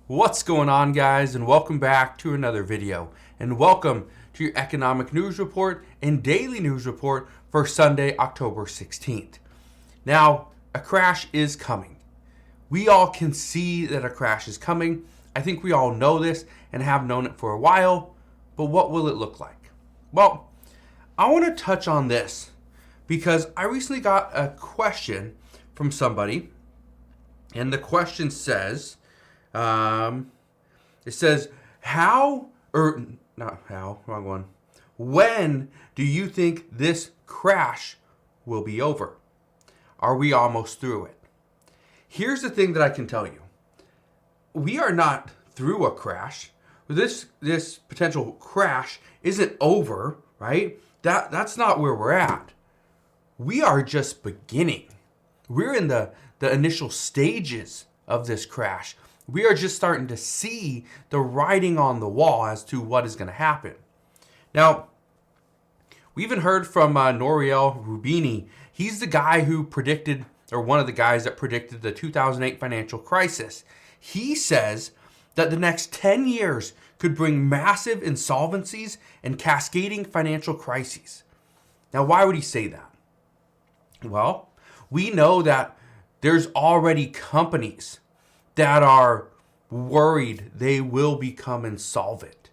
What's going on, guys, and welcome back to another video, and welcome to your economic news report and daily news report for Sunday, October 16th. Now, a crash is coming. We all can see that a crash is coming. I think we all know this and have known it for a while, but what will it look like? Well, I want to touch on this because I recently got a question from somebody, and the question says, it says, when do you think this crash will be over? Are we almost through it? Here's the thing that I can tell you. We are not through a crash. This potential crash isn't over, right? That's not where we're at. We are just beginning. We're in the initial stages of this crash. We are just starting to see the writing on the wall as to what is going to happen. Now, we even heard from Nouriel Roubini. He's the guy who predicted, or one of the guys that predicted the 2008 financial crisis. He says that the next 10 years could bring massive insolvencies and cascading financial crises. Now, why would he say that? Well, we know that there's already companies that are worried they will become insolvent.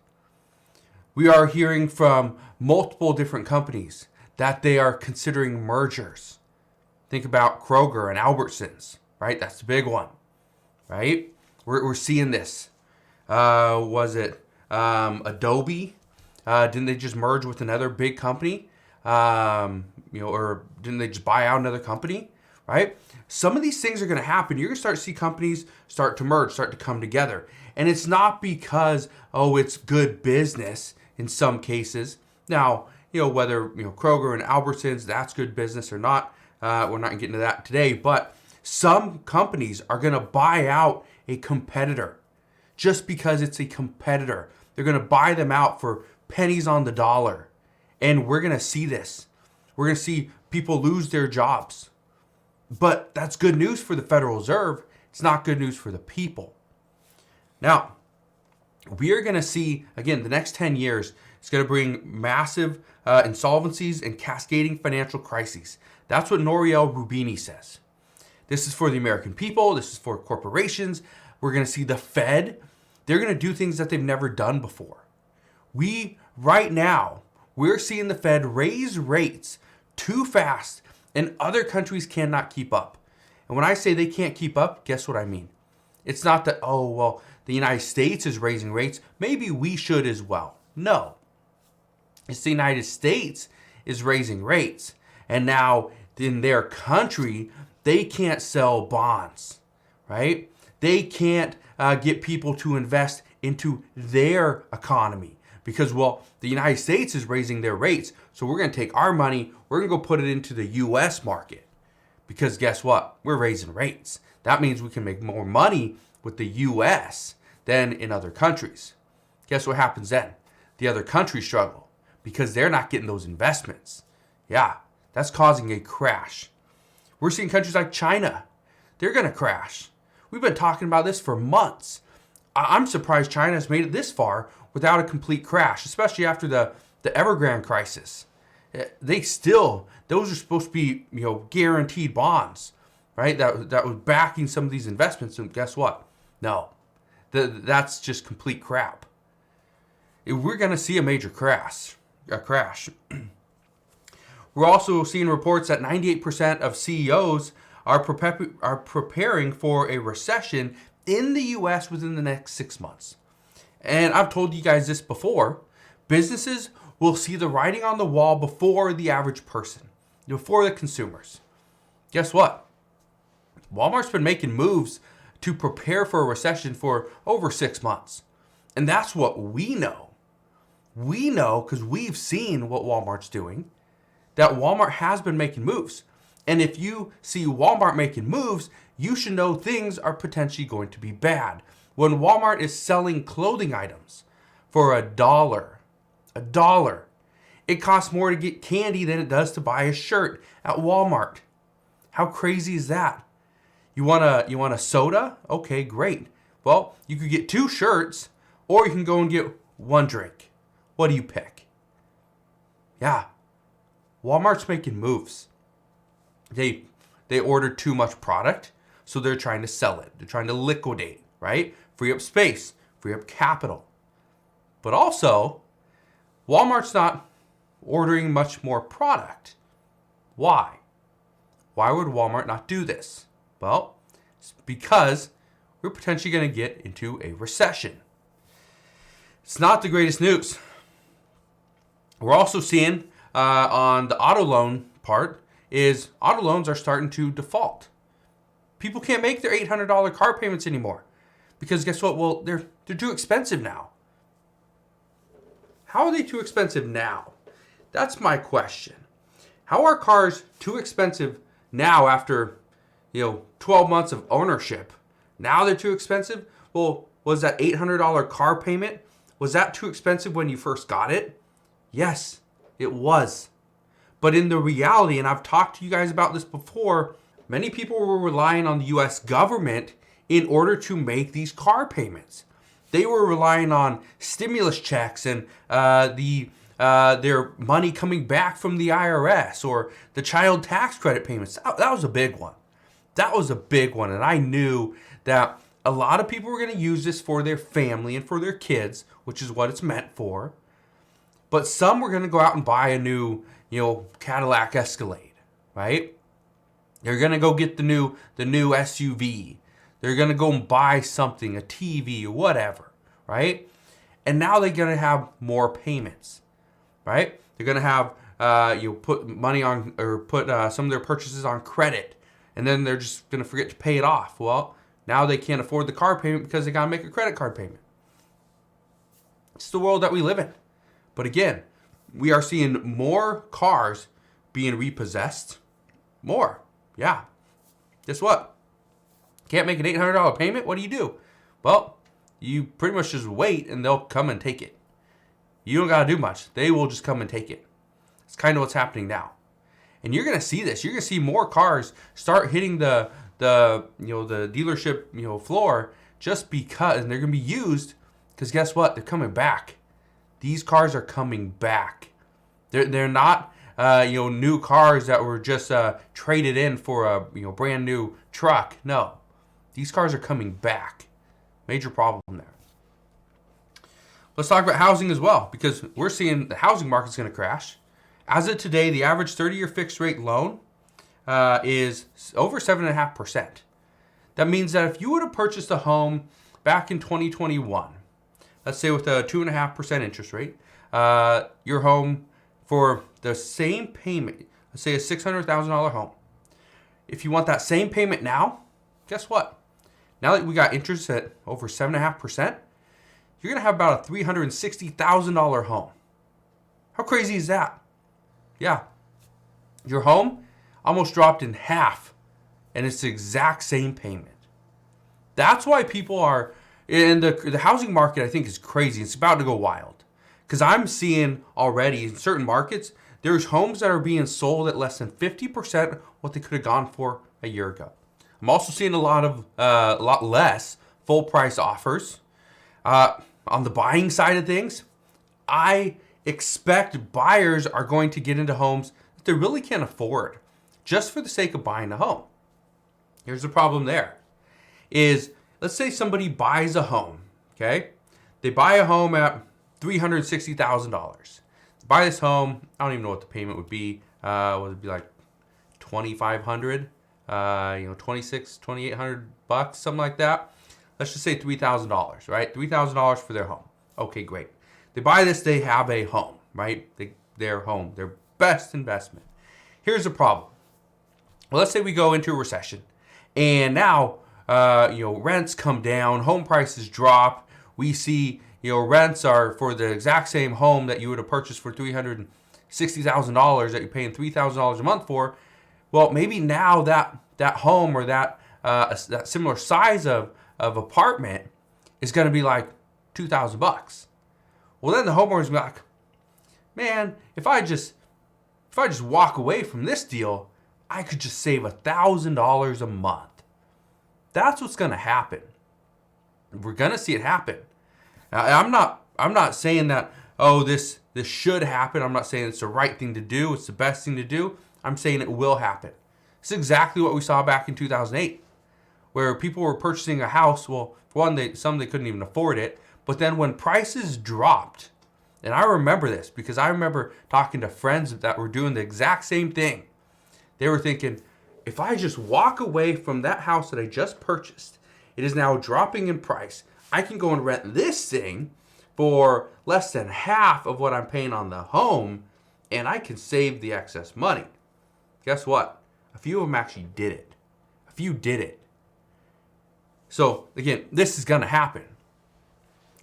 We are hearing from multiple different companies that they are considering mergers. Think about Kroger and Albertsons, right? That's the big one, right? We're seeing this. Was it Adobe? Didn't they just merge with another big company? Or didn't they just buy out another company? Right? Some of these things are going to happen. You're going to start to see companies start to merge, start to come together. And it's not because, it's good business in some cases. Now, whether, Kroger and Albertsons, that's good business or not, we're not getting to that today. But some companies are going to buy out a competitor just because it's a competitor. They're going to buy them out for pennies on the dollar. And we're going to see this. We're going to see people lose their jobs. But that's good news for the Federal Reserve. It's not good news for the people. Now, we are going to see, again, the next 10 years, it's going to bring massive insolvencies and cascading financial crises. That's what Nouriel Roubini says. This is for the American people. This is for corporations. We're going to see the Fed. They're going to do things that they've never done before. Right now, we're seeing the Fed raise rates too fast, and other countries cannot keep up. And when I say they can't keep up, guess what I mean? It's not that, the United States is raising rates. Maybe we should as well. No. It's the United States is raising rates. And now in their country, they can't sell bonds, right? They can't get people to invest into their economy. Because, the United States is raising their rates. So we're going to take our money, we're going to go put it into the U.S. market. Because guess what? We're raising rates. That means we can make more money with the U.S. than in other countries. Guess what happens then? The other countries struggle because they're not getting those investments. Yeah, that's causing a crash. We're seeing countries like China. They're going to crash. We've been talking about this for months. I'm surprised China has made it this far without a complete crash, especially after the Evergrande crisis. Those are supposed to be, guaranteed bonds, right? That was backing some of these investments. And guess what? No, that's just complete crap. We're going to see a major crash. We're also seeing reports that 98% of CEOs are preparing for a recession in the U.S. within the next 6 months. And I've told you guys this before. Businesses will see the writing on the wall before the average person, before the consumers. Guess what? Walmart's been making moves to prepare for a recession for over 6 months. And that's what we know. We know, because we've seen what Walmart's doing, that Walmart has been making moves. And if you see Walmart making moves, you should know things are potentially going to be bad. When Walmart is selling clothing items for $1, it costs more to get candy than it does to buy a shirt at Walmart. How crazy is that? You want a soda? Okay, great. Well, you could get 2 shirts, or you can go and get 1 drink. What do you pick? Yeah, Walmart's making moves. They order too much product, so they're trying to sell it. They're trying to liquidate, right? Free up space, free up capital. But also, Walmart's not ordering much more product. Why? Why would Walmart not do this? Well, it's because we're potentially going to get into a recession. It's not the greatest news. We're also seeing on the auto loan part is auto loans are starting to default. People can't make their $800 car payments anymore because guess what? Well, they're too expensive now. How are they too expensive now? That's my question. How are cars too expensive now after 12 months of ownership? Now they're too expensive? Well, was that $800 car payment, was that too expensive when you first got it? Yes, it was. But in the reality, and I've talked to you guys about this before, many people were relying on the US government in order to make these car payments. They were relying on stimulus checks and their money coming back from the IRS or the child tax credit payments. That was a big one. That was a big one. And I knew that a lot of people were going to use this for their family and for their kids, which is what it's meant for. But some were going to go out and buy a new, Cadillac Escalade, right? They're going to go get the new SUV. They're going to go and buy something, a TV or whatever, right? And now they're going to have more payments, right? They're going to have, put money on or put some of their purchases on credit. And then they're just going to forget to pay it off. Well, now they can't afford the car payment because they got to make a credit card payment. It's the world that we live in. But again, we are seeing more cars being repossessed. More. Yeah. Guess what? Can't make an $800 payment? What do? Well, you pretty much just wait and they'll come and take it. You don't got to do much. They will just come and take it. It's kind of what's happening now. And you're going to see this. You're going to see more cars start hitting the dealership, floor just because, and they're going to be used because guess what? They're coming back. These cars are coming back. They're not new cars that were just traded in for a brand new truck. No. These cars are coming back. Major problem there. Let's talk about housing as well, because we're seeing the housing market's going to crash. As of today, the average 30-year fixed rate loan is over 7.5%. That means that if you would have purchased a home back in 2021, let's say with a 2.5% interest rate, your home for the same payment, let's say a $600,000 home. If you want that same payment now, guess what? Now that we got interest at over 7.5%, you're going to have about a $360,000 home. How crazy is that? Yeah. Your home almost dropped in half, and it's the exact same payment. That's why people are, and the housing market, I think, is crazy. It's about to go wild. Because I'm seeing already in certain markets, there's homes that are being sold at less than 50% what they could have gone for a year ago. I'm also seeing a lot less full price offers. On the buying side of things, I expect buyers are going to get into homes that they really can't afford just for the sake of buying a home. Here's the problem there is, let's say somebody buys a home, okay? They buy a home at $360,000. Buy this home, I don't even know what the payment would be. Would it be like $2,500? $2,800, something like that. Let's just say $3,000, right? $3,000 for their home. Okay, great. They buy this, they have a home, right? Their home, their best investment. Here's the problem. Well, let's say we go into a recession, and now, rents come down, home prices drop. We see, rents are for the exact same home that you would have purchased for $360,000 that you're paying $3,000 a month for. Well, maybe now that home or that similar size of apartment is going to be like $2,000. Well, then the homeowner's be like, man, if I just walk away from this deal, I could just save $1,000 a month. That's what's going to happen. We're gonna see it happen. Now, I'm not saying that, oh, this should happen. I'm not saying it's the right thing to do. It's the best thing to do. I'm saying it will happen. It's exactly what we saw back in 2008, where people were purchasing a house. Well, for one, some they couldn't even afford it. But then when prices dropped, and I remember this because I remember talking to friends that were doing the exact same thing. They were thinking, if I just walk away from that house that I just purchased, it is now dropping in price. I can go and rent this thing for less than half of what I'm paying on the home, and I can save the excess money. Guess what? A few of them actually did it. A few did it. So again, this is going to happen.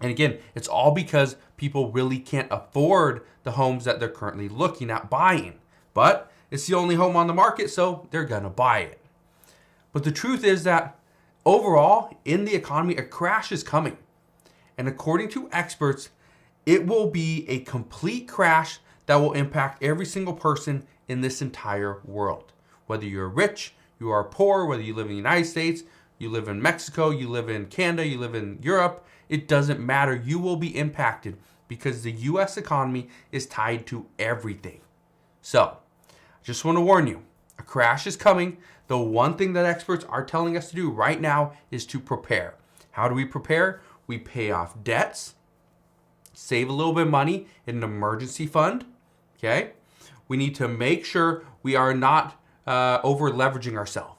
And again, it's all because people really can't afford the homes that they're currently looking at buying. But it's the only home on the market, so they're going to buy it. But the truth is that overall, in the economy, a crash is coming. And according to experts, it will be a complete crash that will impact every single person in this entire world. Whether you're rich, you are poor, whether you live in the United States, you live in Mexico, you live in Canada, you live in Europe, it doesn't matter. You will be impacted because the U.S. economy is tied to everything. So, I just want to warn you, a crash is coming. The one thing that experts are telling us to do right now is to prepare. How do we prepare? We pay off debts, save a little bit of money in an emergency fund, okay? We need to make sure we are not over leveraging ourselves.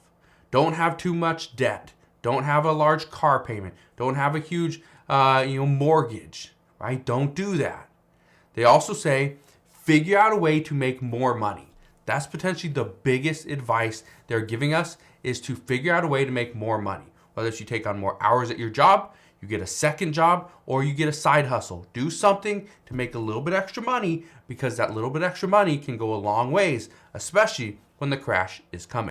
Don't have too much debt. Don't have a large car payment. Don't have a huge mortgage, right? Don't do that. They also say, figure out a way to make more money. That's potentially the biggest advice they're giving us, is to figure out a way to make more money. Whether it's you take on more hours at your job, you get a second job, or you get a side hustle. Do something to make a little bit extra money, because that little bit extra money can go a long ways, especially when the crash is coming.